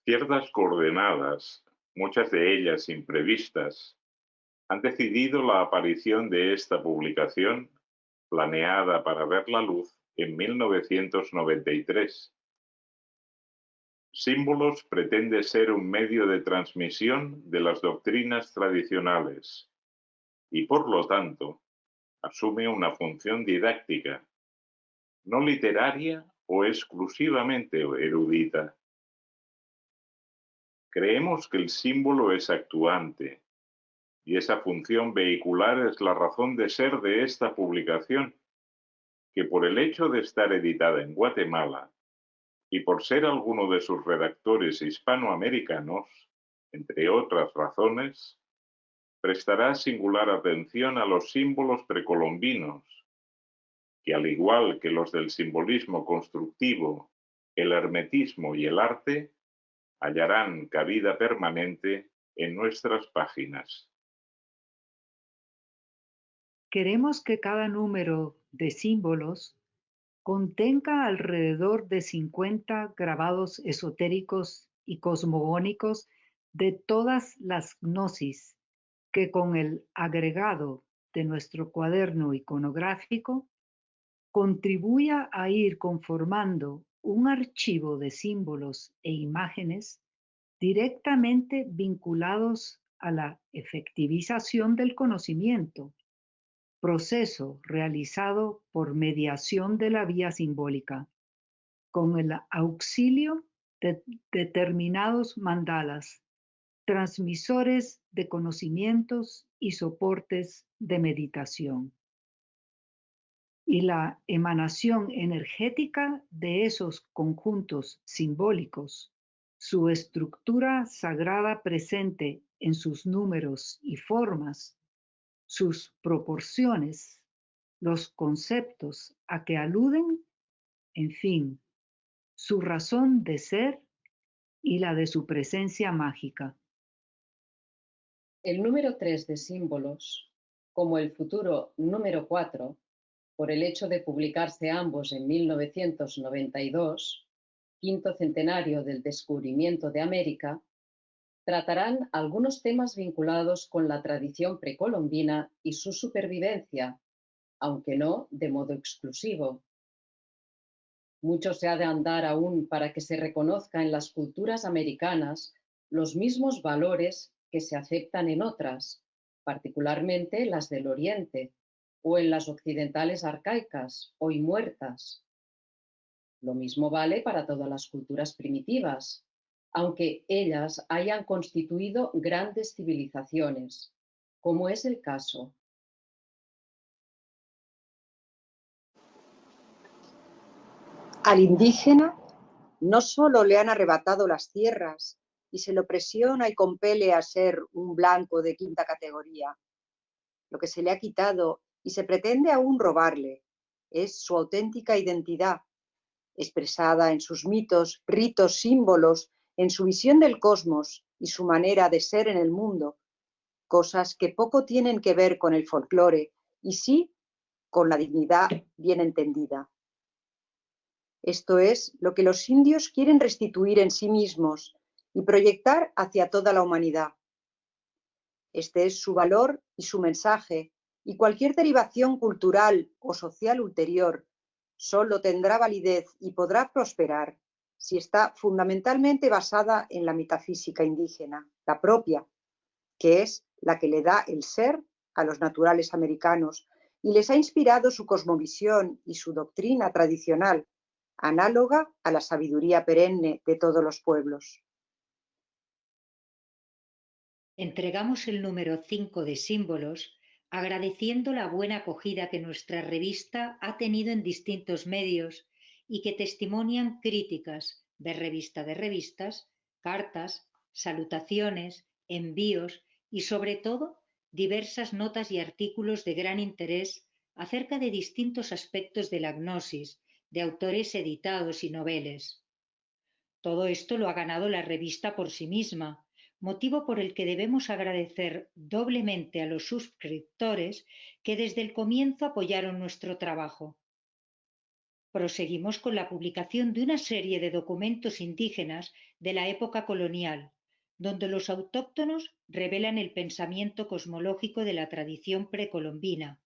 Ciertas coordenadas, muchas de ellas imprevistas, han decidido la aparición de esta publicación, planeada para ver la luz en 1993. Símbolos pretende ser un medio de transmisión de las doctrinas tradicionales y, por lo tanto, asume una función didáctica, no literaria o exclusivamente erudita. Creemos que el símbolo es actuante, y esa función vehicular es la razón de ser de esta publicación, que por el hecho de estar editada en Guatemala y por ser alguno de sus redactores hispanoamericanos, entre otras razones, prestará singular atención a los símbolos precolombinos, que al igual que los del simbolismo constructivo, el hermetismo y el arte, hallarán cabida permanente en nuestras páginas. Queremos que cada número de símbolos contenga alrededor de 50 grabados esotéricos y cosmogónicos de todas las gnosis que con el agregado de nuestro cuaderno iconográfico contribuya a ir conformando un archivo de símbolos e imágenes directamente vinculados a la efectivización del conocimiento, proceso realizado por mediación de la vía simbólica, con el auxilio de determinados mandalas, transmisores de conocimientos y soportes de meditación. Y la emanación energética de esos conjuntos simbólicos, su estructura sagrada presente en sus números y formas, sus proporciones, los conceptos a que aluden, en fin, su razón de ser y la de su presencia mágica. El número 3 de símbolos, como el futuro número 4, por el hecho de publicarse ambos en 1992, quinto centenario del descubrimiento de América, tratarán algunos temas vinculados con la tradición precolombina y su supervivencia, aunque no de modo exclusivo. Mucho se ha de andar aún para que se reconozca en las culturas americanas los mismos valores que se aceptan en otras, particularmente las del Oriente, o en las occidentales arcaicas, hoy muertas. Lo mismo vale para todas las culturas primitivas, aunque ellas hayan constituido grandes civilizaciones, como es el caso. Al indígena no solo le han arrebatado las tierras y se lo presiona y compele a ser un blanco de quinta categoría. Lo que se le ha quitado y se pretende aún robarle es su auténtica identidad, expresada en sus mitos, ritos, símbolos, en su visión del cosmos y su manera de ser en el mundo, cosas que poco tienen que ver con el folclore y sí con la dignidad bien entendida. Esto es lo que los indios quieren restituir en sí mismos y proyectar hacia toda la humanidad. Este es su valor y su mensaje, y cualquier derivación cultural o social ulterior solo tendrá validez y podrá prosperar si está fundamentalmente basada en la metafísica indígena, la propia, que es la que le da el ser a los naturales americanos y les ha inspirado su cosmovisión y su doctrina tradicional, análoga a la sabiduría perenne de todos los pueblos. Entregamos el número 5 de símbolos agradeciendo la buena acogida que nuestra revista ha tenido en distintos medios y que testimonian críticas de revistas, cartas, salutaciones, envíos y sobre todo diversas notas y artículos de gran interés acerca de distintos aspectos de la gnosis, de autores editados y noveles. Todo esto lo ha ganado la revista por sí misma, motivo por el que debemos agradecer doblemente a los suscriptores que desde el comienzo apoyaron nuestro trabajo. Proseguimos con la publicación de una serie de documentos indígenas de la época colonial, donde los autóctonos revelan el pensamiento cosmológico de la tradición precolombina,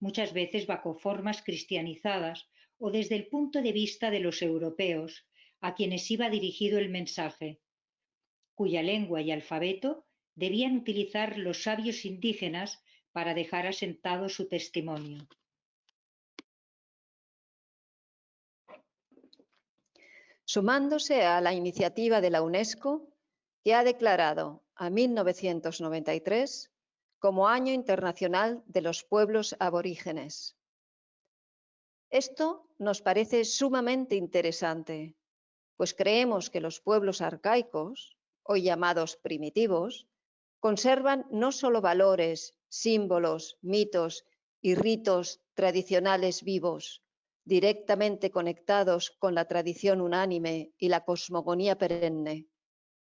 muchas veces bajo formas cristianizadas o desde el punto de vista de los europeos, a quienes iba dirigido el mensaje, cuya lengua y alfabeto debían utilizar los sabios indígenas para dejar asentado su testimonio. Sumándose a la iniciativa de la UNESCO, que ha declarado a 1993 como Año Internacional de los Pueblos Aborígenes. Esto nos parece sumamente interesante, pues creemos que los pueblos arcaicos, hoy llamados primitivos, conservan no solo valores, símbolos, mitos y ritos tradicionales vivos, directamente conectados con la tradición unánime y la cosmogonía perenne,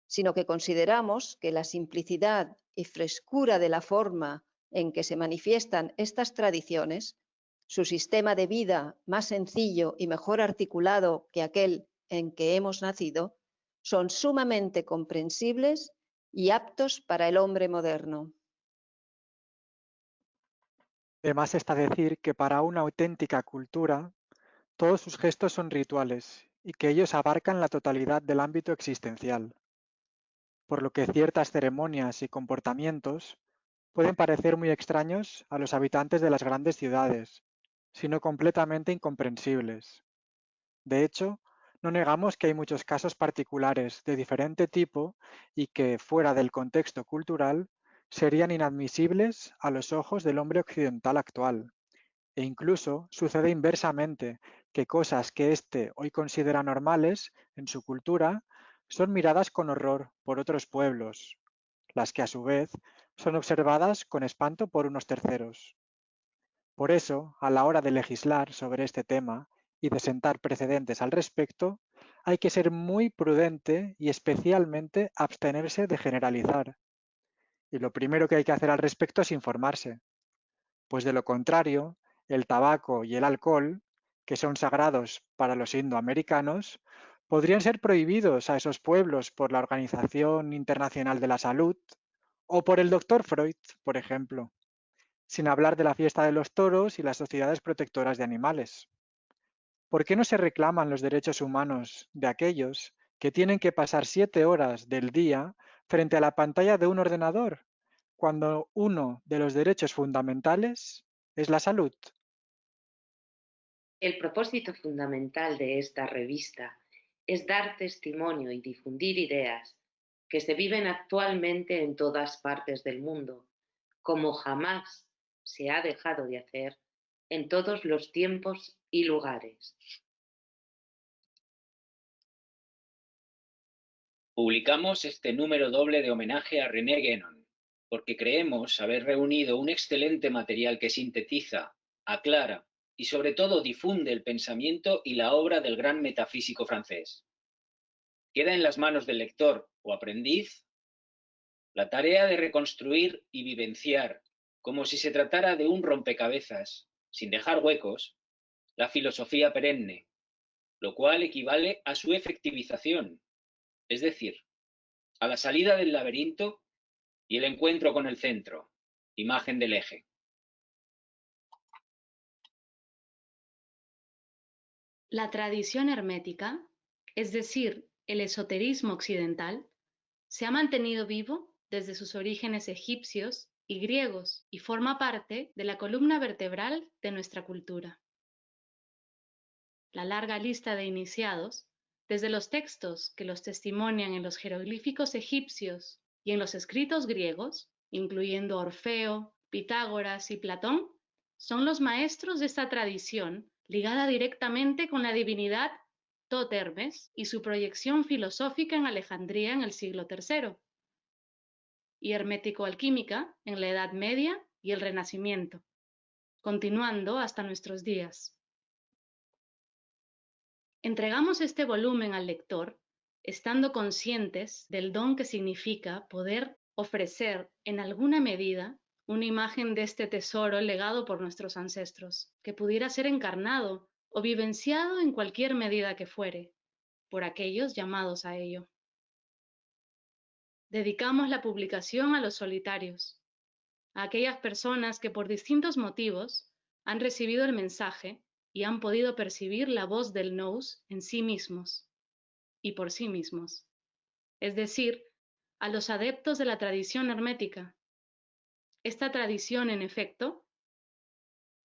sino que consideramos que la simplicidad y frescura de la forma en que se manifiestan estas tradiciones, su sistema de vida más sencillo y mejor articulado que aquel en que hemos nacido, son sumamente comprensibles y aptos para el hombre moderno. Además está decir que para una auténtica cultura, todos sus gestos son rituales y que ellos abarcan la totalidad del ámbito existencial, por lo que ciertas ceremonias y comportamientos pueden parecer muy extraños a los habitantes de las grandes ciudades, sino completamente incomprensibles. De hecho, no negamos que hay muchos casos particulares de diferente tipo y que, fuera del contexto cultural, serían inadmisibles a los ojos del hombre occidental actual. E incluso sucede inversamente, que cosas que éste hoy considera normales en su cultura son miradas con horror por otros pueblos, las que a su vez son observadas con espanto por unos terceros. Por eso, a la hora de legislar sobre este tema y de sentar precedentes al respecto, hay que ser muy prudente y especialmente abstenerse de generalizar. Y lo primero que hay que hacer al respecto es informarse, pues de lo contrario, el tabaco y el alcohol, que son sagrados para los indoamericanos, podrían ser prohibidos a esos pueblos por la Organización Internacional de la Salud o por el Dr. Freud, por ejemplo, sin hablar de la fiesta de los toros y las sociedades protectoras de animales. ¿Por qué no se reclaman los derechos humanos de aquellos que tienen que pasar 7 horas del día frente a la pantalla de un ordenador, cuando uno de los derechos fundamentales es la salud? El propósito fundamental de esta revista es dar testimonio y difundir ideas que se viven actualmente en todas partes del mundo, como jamás se ha dejado de hacer en todos los tiempos y lugares. Publicamos este número doble de homenaje a René Guénon, porque creemos haber reunido un excelente material que sintetiza, aclara y sobre todo difunde el pensamiento y la obra del gran metafísico francés. Queda en las manos del lector o aprendiz la tarea de reconstruir y vivenciar, como si se tratara de un rompecabezas, sin dejar huecos, la filosofía perenne, lo cual equivale a su efectivización, es decir, a la salida del laberinto y el encuentro con el centro, imagen del eje. La tradición hermética, es decir, el esoterismo occidental, se ha mantenido vivo desde sus orígenes egipcios y griegos y forma parte de la columna vertebral de nuestra cultura. La larga lista de iniciados, desde los textos que los testimonian en los jeroglíficos egipcios y en los escritos griegos, incluyendo Orfeo, Pitágoras y Platón, son los maestros de esta tradición ligada directamente con la divinidad Tot Hermes y su proyección filosófica en Alejandría en el siglo III, y hermético-alquímica en la Edad Media y el Renacimiento, continuando hasta nuestros días. Entregamos este volumen al lector estando conscientes del don que significa poder ofrecer en alguna medida una imagen de este tesoro legado por nuestros ancestros, que pudiera ser encarnado o vivenciado en cualquier medida que fuere, por aquellos llamados a ello. Dedicamos la publicación a los solitarios, a aquellas personas que por distintos motivos han recibido el mensaje y han podido percibir la voz del nous en sí mismos y por sí mismos, es decir, a los adeptos de la tradición hermética. Esta tradición, en efecto,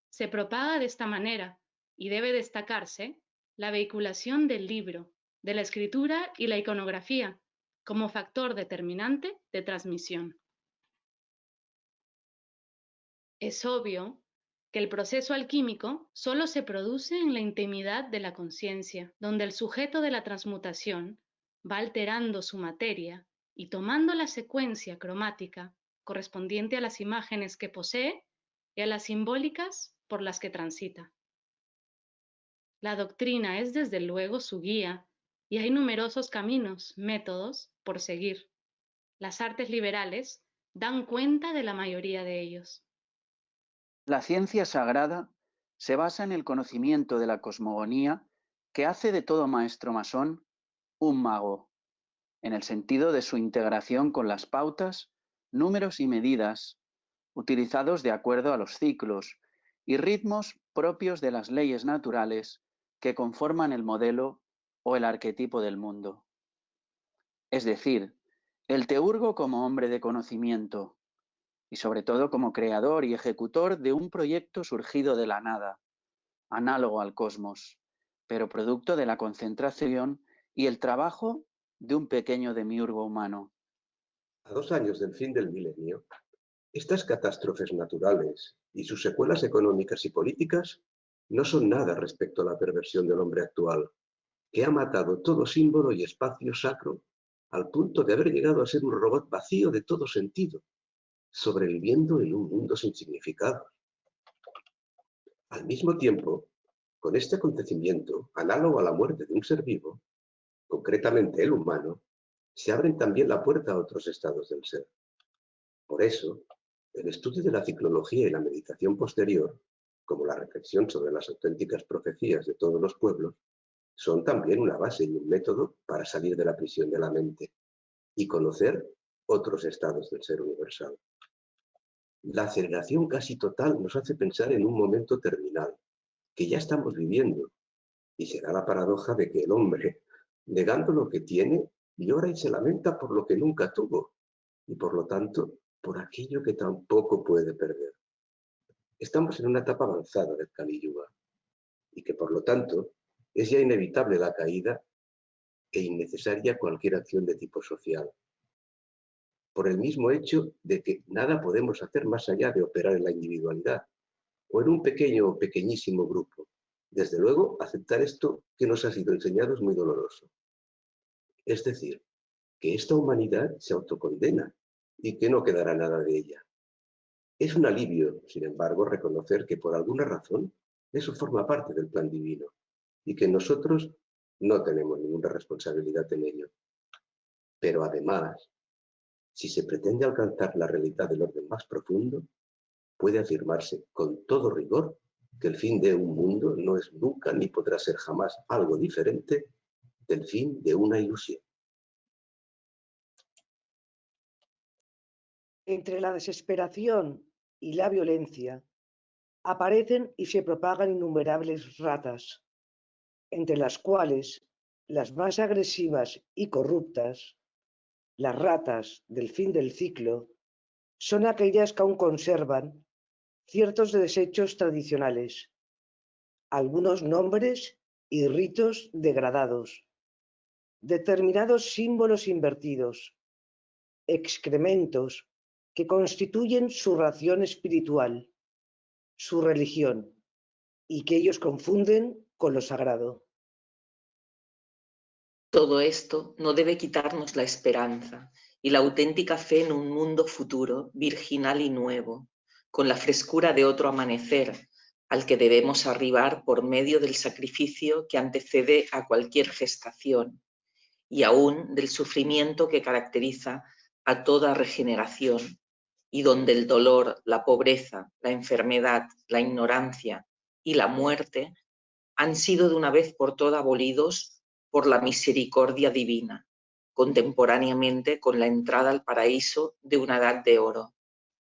se propaga de esta manera y debe destacarse la vehiculación del libro, de la escritura y la iconografía como factor determinante de transmisión. Es obvio que el proceso alquímico solo se produce en la intimidad de la conciencia, donde el sujeto de la transmutación va alterando su materia y tomando la secuencia cromática correspondiente a las imágenes que posee y a las simbólicas por las que transita. La doctrina es desde luego su guía y hay numerosos caminos, métodos por seguir. Las artes liberales dan cuenta de la mayoría de ellos. La ciencia sagrada se basa en el conocimiento de la cosmogonía que hace de todo maestro masón un mago, en el sentido de su integración con las pautas, números y medidas utilizados de acuerdo a los ciclos y ritmos propios de las leyes naturales que conforman el modelo o el arquetipo del mundo. Es decir, el teurgo como hombre de conocimiento y sobre todo como creador y ejecutor de un proyecto surgido de la nada, análogo al cosmos, pero producto de la concentración y el trabajo de un pequeño demiurgo humano. A 2 años del fin del milenio, estas catástrofes naturales y sus secuelas económicas y políticas no son nada respecto a la perversión del hombre actual, que ha matado todo símbolo y espacio sacro al punto de haber llegado a ser un robot vacío de todo sentido, sobreviviendo en un mundo sin significado. Al mismo tiempo, con este acontecimiento, análogo a la muerte de un ser vivo, concretamente el humano, se abren también la puerta a otros estados del ser. Por eso, el estudio de la ciclología y la meditación posterior, como la reflexión sobre las auténticas profecías de todos los pueblos, son también una base y un método para salir de la prisión de la mente y conocer otros estados del ser universal. La aceleración casi total nos hace pensar en un momento terminal, que ya estamos viviendo, y será la paradoja de que el hombre, negando lo que tiene, llora y se lamenta por lo que nunca tuvo, y por lo tanto, por aquello que tampoco puede perder. Estamos en una etapa avanzada del Kali Yuga, y que por lo tanto es ya inevitable la caída e innecesaria cualquier acción de tipo social, por el mismo hecho de que nada podemos hacer más allá de operar en la individualidad o en un pequeño o pequeñísimo grupo. Desde luego, aceptar esto que nos ha sido enseñado es muy doloroso. Es decir, que esta humanidad se autocondena y que no quedará nada de ella. Es un alivio, sin embargo, reconocer que por alguna razón eso forma parte del plan divino y que nosotros no tenemos ninguna responsabilidad en ello. Pero además, si se pretende alcanzar la realidad del orden más profundo, puede afirmarse con todo rigor que el fin de un mundo no es nunca ni podrá ser jamás algo diferente del fin de una ilusión. Entre la desesperación y la violencia aparecen y se propagan innumerables ratas, entre las cuales las más agresivas y corruptas, las ratas del fin del ciclo, son aquellas que aún conservan ciertos desechos tradicionales, algunos nombres y ritos degradados, determinados símbolos invertidos, excrementos que constituyen su ración espiritual, su religión, y que ellos confunden con lo sagrado. Todo esto no debe quitarnos la esperanza y la auténtica fe en un mundo futuro, virginal y nuevo, con la frescura de otro amanecer, al que debemos arribar por medio del sacrificio que antecede a cualquier gestación y aún del sufrimiento que caracteriza a toda regeneración, y donde el dolor, la pobreza, la enfermedad, la ignorancia y la muerte han sido de una vez por todas abolidos por la misericordia divina, contemporáneamente con la entrada al paraíso de una edad de oro,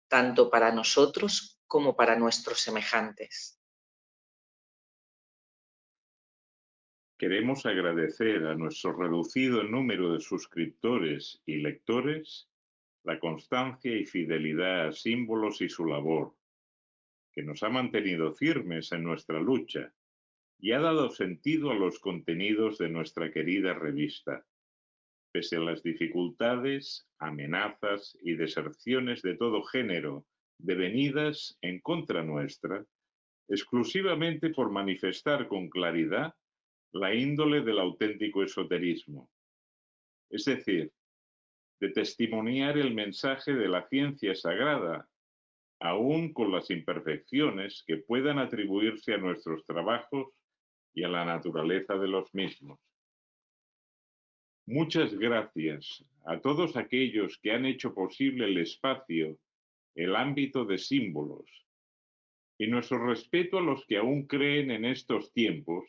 tanto para nosotros como para nuestros semejantes. Queremos agradecer a nuestro reducido número de suscriptores y lectores la constancia y fidelidad a Símbolos y su labor, que nos ha mantenido firmes en nuestra lucha y ha dado sentido a los contenidos de nuestra querida revista, pese a las dificultades, amenazas y deserciones de todo género devenidas en contra nuestra, exclusivamente por manifestar con claridad la índole del auténtico esoterismo, es decir, de testimoniar el mensaje de la ciencia sagrada, aún con las imperfecciones que puedan atribuirse a nuestros trabajos y a la naturaleza de los mismos. Muchas gracias a todos aquellos que han hecho posible el espacio, el ámbito de Símbolos, y nuestro respeto a los que aún creen en estos tiempos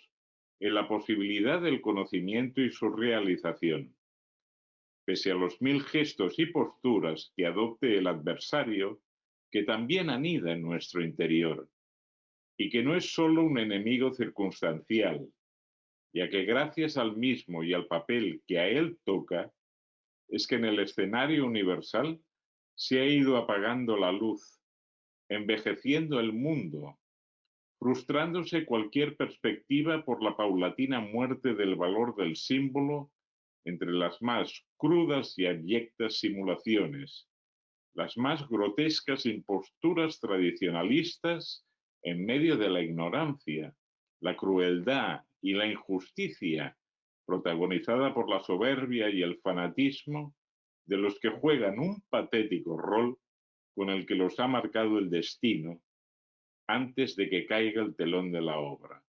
en la posibilidad del conocimiento y su realización, pese a los 1000 gestos y posturas que adopte el adversario, que también anida en nuestro interior, y que no es solo un enemigo circunstancial, ya que gracias al mismo y al papel que a él toca, es que en el escenario universal se ha ido apagando la luz, envejeciendo el mundo, frustrándose cualquier perspectiva por la paulatina muerte del valor del símbolo entre las más crudas y abyectas simulaciones, las más grotescas imposturas tradicionalistas en medio de la ignorancia, la crueldad y la injusticia, protagonizada por la soberbia y el fanatismo de los que juegan un patético rol con el que los ha marcado el destino antes de que caiga el telón de la obra.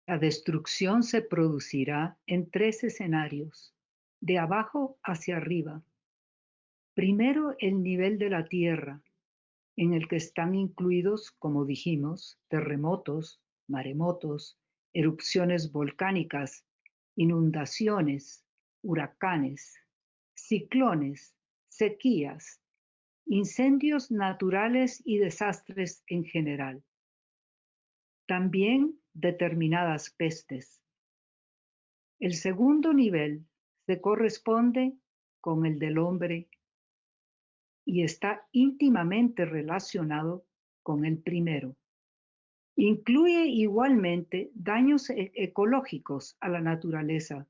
La destrucción se producirá en 3 escenarios, de abajo hacia arriba. Primero, el nivel de la Tierra, en el que están incluidos, como dijimos, terremotos, maremotos, erupciones volcánicas, inundaciones, huracanes, ciclones, sequías, incendios naturales y desastres en general. También determinadas pestes. El segundo nivel se corresponde con el del hombre y está íntimamente relacionado con el primero. Incluye igualmente daños ecológicos a la naturaleza,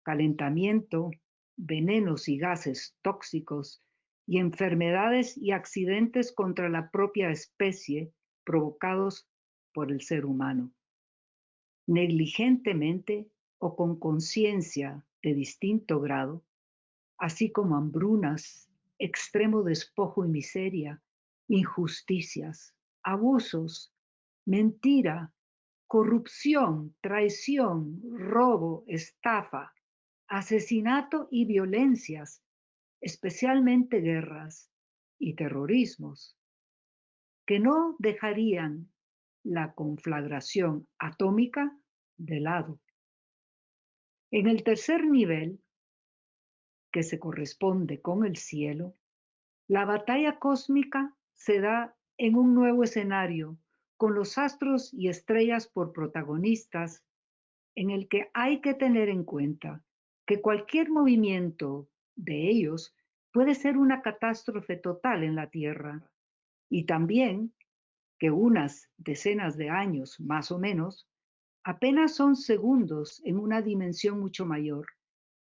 calentamiento, venenos y gases tóxicos y enfermedades y accidentes contra la propia especie provocados por el ser humano. Negligentemente o con conciencia de distinto grado, así como hambrunas, extremo despojo y miseria, injusticias, abusos, mentira, corrupción, traición, robo, estafa, asesinato y violencias, especialmente guerras y terrorismos, que no dejarían la conflagración atómica de lado. En el tercer nivel, que se corresponde con el cielo, la batalla cósmica se da en un nuevo escenario, con los astros y estrellas por protagonistas, en el que hay que tener en cuenta que cualquier movimiento de ellos puede ser una catástrofe total en la Tierra, y también que unas decenas de años, más o menos, apenas son segundos en una dimensión mucho mayor,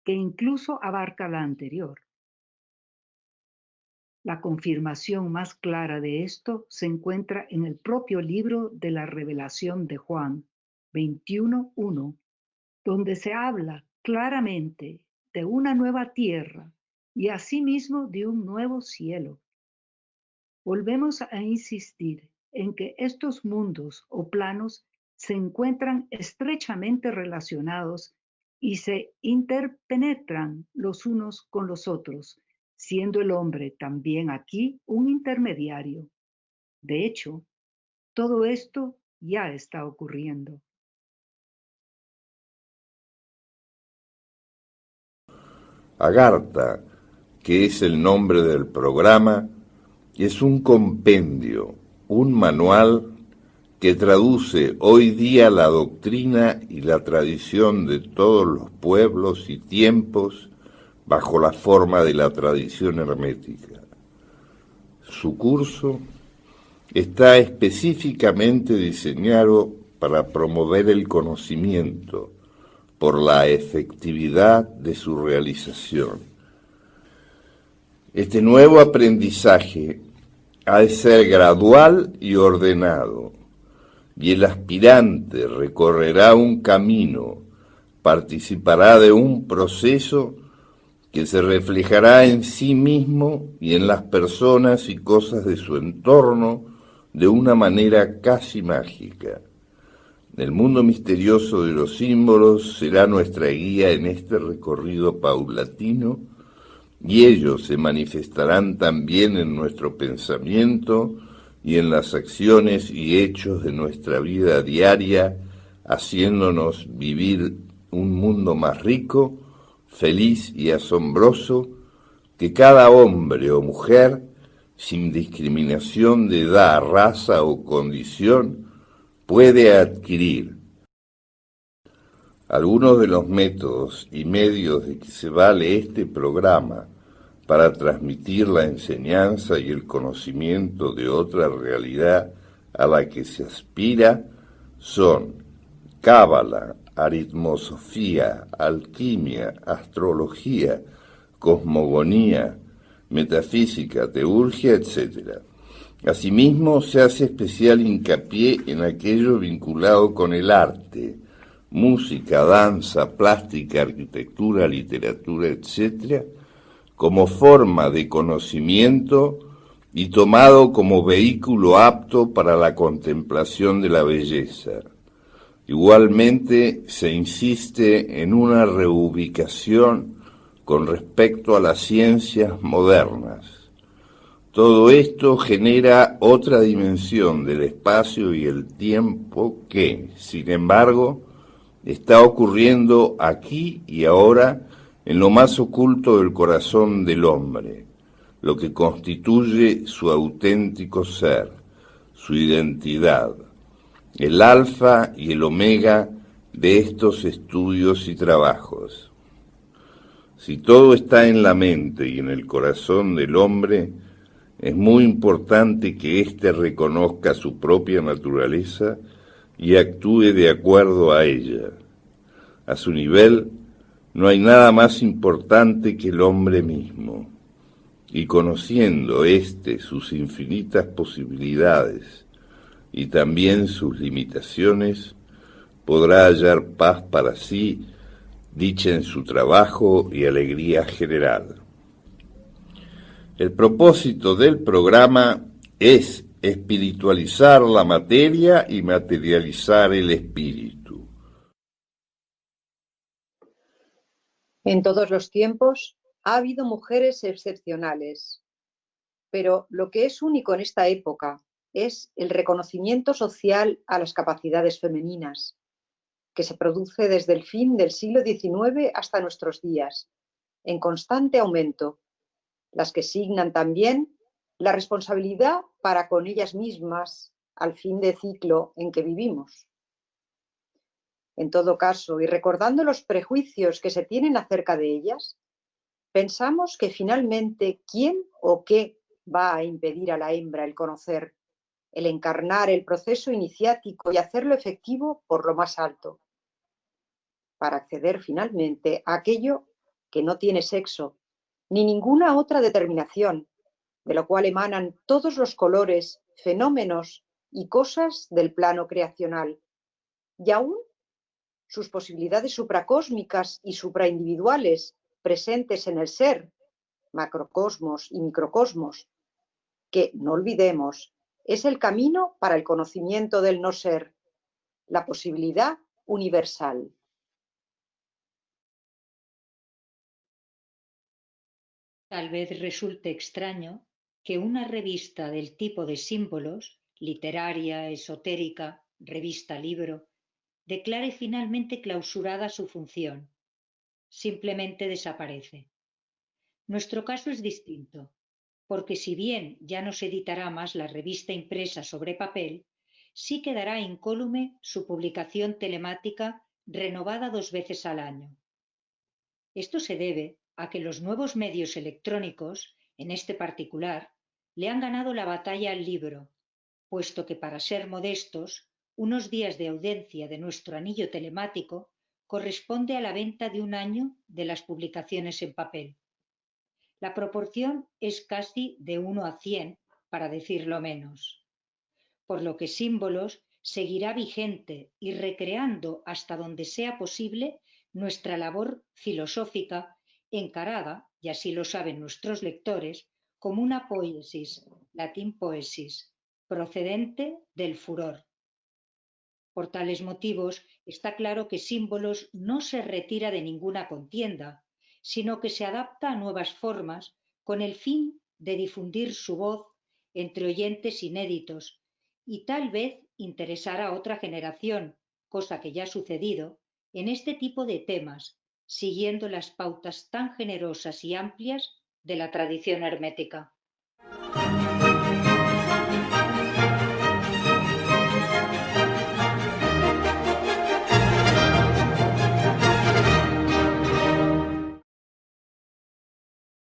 que incluso abarca la anterior. La confirmación más clara de esto se encuentra en el propio libro de la Revelación de Juan 21:1, donde se habla claramente de una nueva tierra y asimismo de un nuevo cielo. Volvemos a insistir en que estos mundos o planos se encuentran estrechamente relacionados y se interpenetran los unos con los otros, siendo el hombre también aquí un intermediario. De hecho, todo esto ya está ocurriendo. Agartha, que es el nombre del programa, es un compendio, un manual que traduce hoy día la doctrina y la tradición de todos los pueblos y tiempos bajo la forma de la tradición hermética. Su curso está específicamente diseñado para promover el conocimiento por la efectividad de su realización. Este nuevo aprendizaje ha de ser gradual y ordenado, y el aspirante recorrerá un camino, participará de un proceso que se reflejará en sí mismo y en las personas y cosas de su entorno de una manera casi mágica. El mundo misterioso de los símbolos será nuestra guía en este recorrido paulatino, y ellos se manifestarán también en nuestro pensamiento y en las acciones y hechos de nuestra vida diaria, haciéndonos vivir un mundo más rico, feliz y asombroso que cada hombre o mujer, sin discriminación de edad, raza o condición, puede adquirir. Algunos de los métodos y medios de que se vale este programa para transmitir la enseñanza y el conocimiento de otra realidad a la que se aspira son cábala, aritmosofía, alquimia, astrología, cosmogonía, metafísica, teurgia, etc. Asimismo, se hace especial hincapié en aquello vinculado con el arte, música, danza, plástica, arquitectura, literatura, etc., como forma de conocimiento y tomado como vehículo apto para la contemplación de la belleza. Igualmente, se insiste en una reubicación con respecto a las ciencias modernas. Todo esto genera otra dimensión del espacio y el tiempo que, sin embargo, está ocurriendo aquí y ahora en lo más oculto del corazón del hombre, lo que constituye su auténtico ser, su identidad, el alfa y el omega de estos estudios y trabajos. Si todo está en la mente y en el corazón del hombre, es muy importante que éste reconozca su propia naturaleza y actúe de acuerdo a ella. A su nivel, no hay nada más importante que el hombre mismo, y conociendo sus infinitas posibilidades y también sus limitaciones, podrá hallar paz para sí, dicha en su trabajo y alegría general. El propósito del programa es espiritualizar la materia y materializar el espíritu. En todos los tiempos ha habido mujeres excepcionales, pero lo que es único en esta época es el reconocimiento social a las capacidades femeninas, que se produce desde el fin del siglo XIX hasta nuestros días, en constante aumento, las que signan también la responsabilidad para con ellas mismas al fin de ciclo en que vivimos. En todo caso, y recordando los prejuicios que se tienen acerca de ellas, pensamos que finalmente, ¿quién o qué va a impedir a la hembra el conocer, el encarnar el proceso iniciático y hacerlo efectivo por lo más alto, para acceder finalmente a aquello que no tiene sexo, ni ninguna otra determinación, de lo cual emanan todos los colores, fenómenos y cosas del plano creacional, y aún sus posibilidades supracósmicas y supraindividuales presentes en el ser, macrocosmos y microcosmos, que, no olvidemos, es el camino para el conocimiento del no ser, la posibilidad universal. Tal vez resulte extraño que una revista del tipo de símbolos, literaria, esotérica, revista libro, declare finalmente clausurada su función. Simplemente desaparece. Nuestro caso es distinto, porque si bien ya no se editará más la revista impresa sobre papel, sí quedará incólume su publicación telemática renovada 2 veces al año. Esto se debe a que los nuevos medios electrónicos, en este particular, le han ganado la batalla al libro, puesto que para ser modestos, unos días de audiencia de nuestro anillo telemático corresponde a la venta de 1 año de las publicaciones en papel. La proporción es casi de 1 a 100, para decirlo menos. Por lo que Símbolos seguirá vigente y recreando hasta donde sea posible nuestra labor filosófica encarada, y así lo saben nuestros lectores, como una poiesis, latín poesis, procedente del furor. Por tales motivos, está claro que Símbolos no se retira de ninguna contienda, sino que se adapta a nuevas formas con el fin de difundir su voz entre oyentes inéditos y tal vez interesar a otra generación, cosa que ya ha sucedido, en este tipo de temas, siguiendo las pautas tan generosas y amplias de la tradición hermética.